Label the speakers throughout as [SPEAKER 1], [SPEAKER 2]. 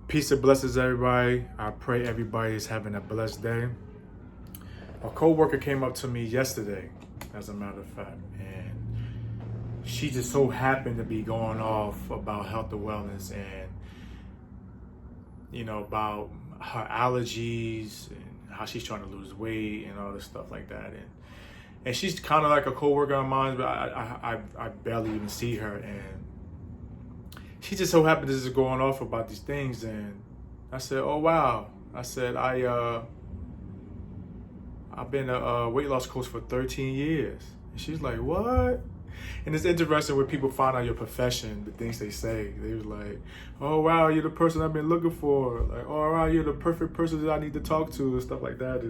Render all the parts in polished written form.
[SPEAKER 1] Peace and blessings, everybody. I pray everybody is having a blessed day. A coworker came up to me yesterday, as a matter of fact, and she just so happened to be going off about health and wellness and, about her allergies and how she's trying to lose weight and all this stuff like that. And she's kind of like a coworker of mine, but I barely even see her. And she just so happened to just going off about these things, and I said, "Oh wow!" I said, I've been a weight loss coach for 13 years." And she's like, "What?" And it's interesting when people find out your profession, the things they say. They was like, "Oh wow, you're the person I've been looking for." Like, "Oh wow, you're the perfect person that I need to talk to," and stuff like that.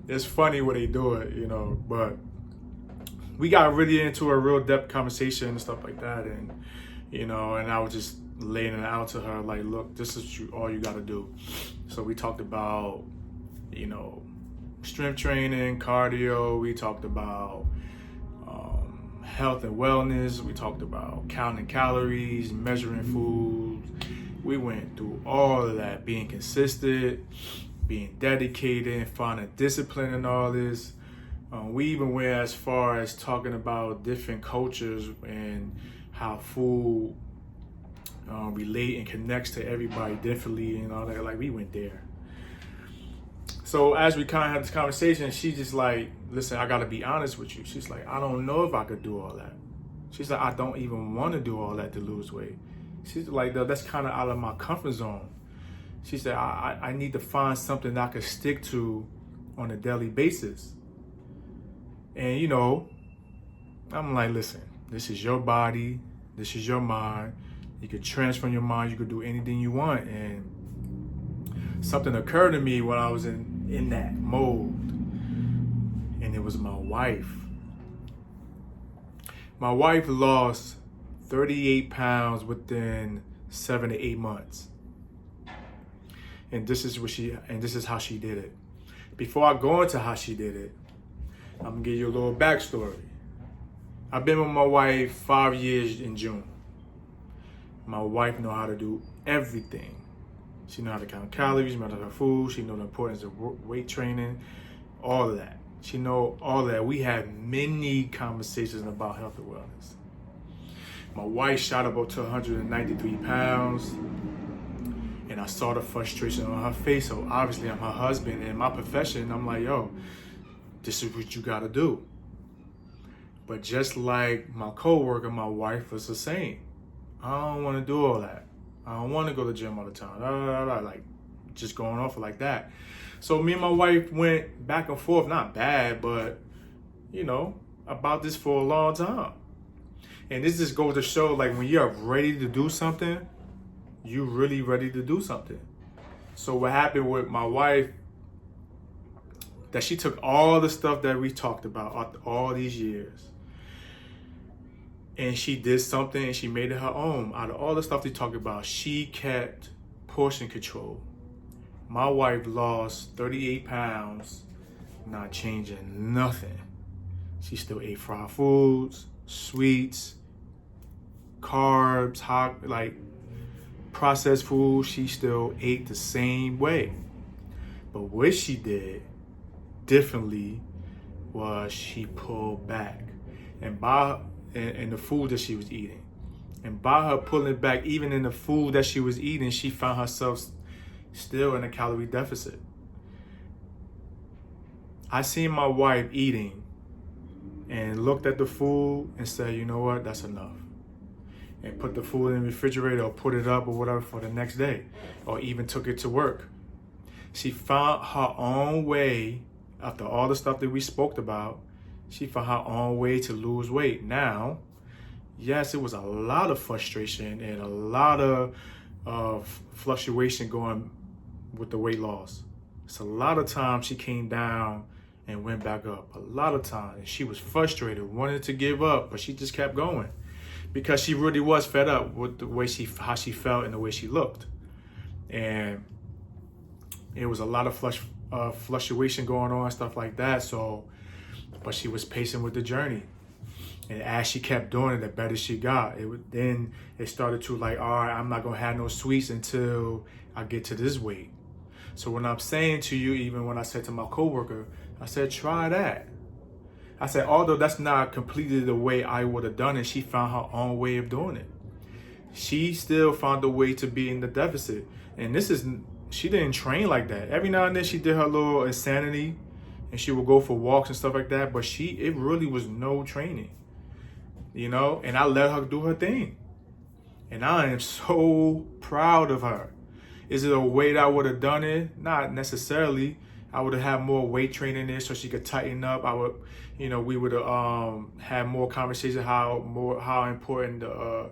[SPEAKER 1] It's funny when they do it, But we got really into a real depth conversation and stuff like that, and I was just laying it out to her, like, look, this is all you got to do. So we talked about, strength training, cardio. We talked about health and wellness. We talked about counting calories, measuring foods. We went through all of that, being consistent, being dedicated, finding discipline in all this. We even went as far as talking about different cultures and how food relate and connects to everybody differently and all that. Like, we went there. So as we kind of had this conversation, she's just like, "Listen, I got to be honest with you." She's like, "I don't know if I could do all that." She's like, "I don't even want to do all that to lose weight." She's like, "That's kind of out of my comfort zone." She said, I need to find something that I can stick to on a daily basis. And, I'm like, "Listen, this is your body. This is your mind. You can transform your mind. You can do anything you want." And something occurred to me when I was in that mode. And it was my wife. My wife lost 38 pounds within 7 to 8 months. And this is how she did it. Before I go into how she did it, I'm gonna give you a little backstory. I've been with my wife 5 years in June. My wife know how to do everything. She know how to count calories, measure her food. She know the importance of weight training, all of that. She know all of that. We had many conversations about health and wellness. My wife shot up to 193 pounds, and I saw the frustration on her face. So obviously I'm her husband, and in my profession, I'm like, "Yo, this is what you gotta do." But just like my coworker, my wife was the same. "I don't want to do all that. I don't want to go to the gym all the time." Like, just going off like that. So me and my wife went back and forth, not bad, but about this for a long time. And this just goes to show, like, when you're ready to do something, you really ready to do something. So what happened with my wife, that she took all the stuff that we talked about all these years, and she did something and she made it her own. Out of all the stuff they talked about, she kept portion control. My wife lost 38 pounds, not changing nothing. She still ate fried foods, sweets, carbs, hot, like processed food. She still ate the same way. But what she did differently was she pulled back and the food that she was eating. And by her pulling back, even in the food that she was eating, she found herself still in a calorie deficit. I seen my wife eating and looked at the food and said, "You know what, that's enough." And put the food in the refrigerator or put it up or whatever for the next day, or even took it to work. She found her own way, after all the stuff that we spoke about, she found her own way to lose weight. Now, yes, it was a lot of frustration and a lot of fluctuation going with the weight loss. It's a lot of times she came down and went back up. A lot of times. And she was frustrated, wanted to give up, but she just kept going because she really was fed up with the way how she felt and the way she looked. And it was a lot of fluctuation going on, stuff like that. So, but she was patient with the journey. And as she kept doing it, the better she got. Then it started to like, all right, I'm not gonna have no sweets until I get to this weight. So when I'm saying to you, even when I said to my coworker, I said, try that. I said, although that's not completely the way I would have done it, she found her own way of doing it. She still found a way to be in the deficit. And she didn't train like that. Every now and then she did her little insanity and she would go for walks and stuff like that, but it really was no training. And I let her do her thing. And I am so proud of her. Is it a way that I would have done it? Not necessarily. I would have had more weight training there so she could tighten up. We would have had more conversation how important the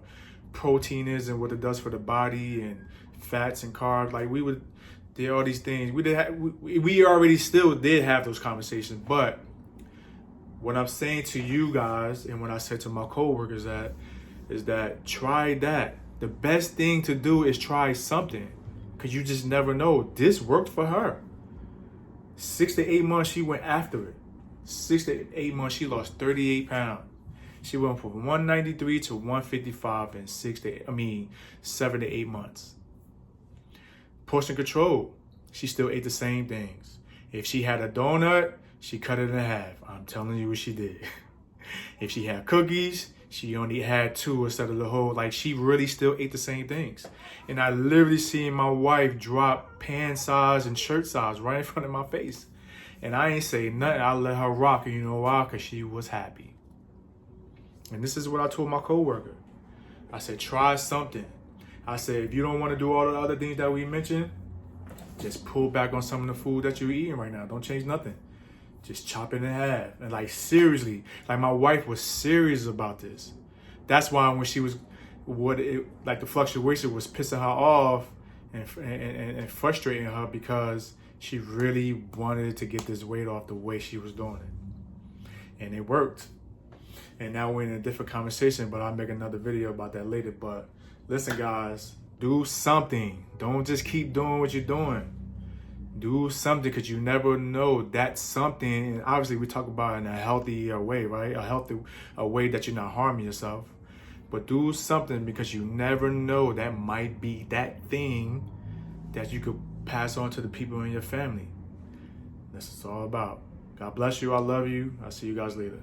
[SPEAKER 1] protein is and what it does for the body and fats and carbs. Like we would did all these things. We already still did have those conversations, but what I'm saying to you guys, and what I said to my coworkers, is that try that. The best thing to do is try something, because you just never know. This worked for her. 6 to 8 months, she went after it. 6 to 8 months, she lost 38 pounds. She went from 193 to 155 in 7 to 8 months. Portion control. She still ate the same things. If she had a donut, she cut it in half. I'm telling you what she did. If she had cookies, she only had 2 instead of the whole. Like, she really still ate the same things. And I literally seen my wife drop pant size and shirt size right in front of my face. And I ain't say nothing. I let her rock. And you know why? Because she was happy. And this is what I told my coworker. I said, try something. I said, if you don't want to do all the other things that we mentioned, just pull back on some of the food that you're eating right now. Don't change nothing. Just chop it in half. And like, seriously, like my wife was serious about this. That's why when she was, the fluctuation was pissing her off and frustrating her, because she really wanted to get this weight off the way she was doing it. And it worked. And now we're in a different conversation, but I'll make another video about that later. But listen, guys, do something. Don't just keep doing what you're doing. Do something, because you never know that something. And obviously, we talk about it in a healthier way, right? A way that you're not harming yourself. But do something, because you never know, that might be that thing that you could pass on to the people in your family. That's what it's all about. God bless you. I love you. I'll see you guys later.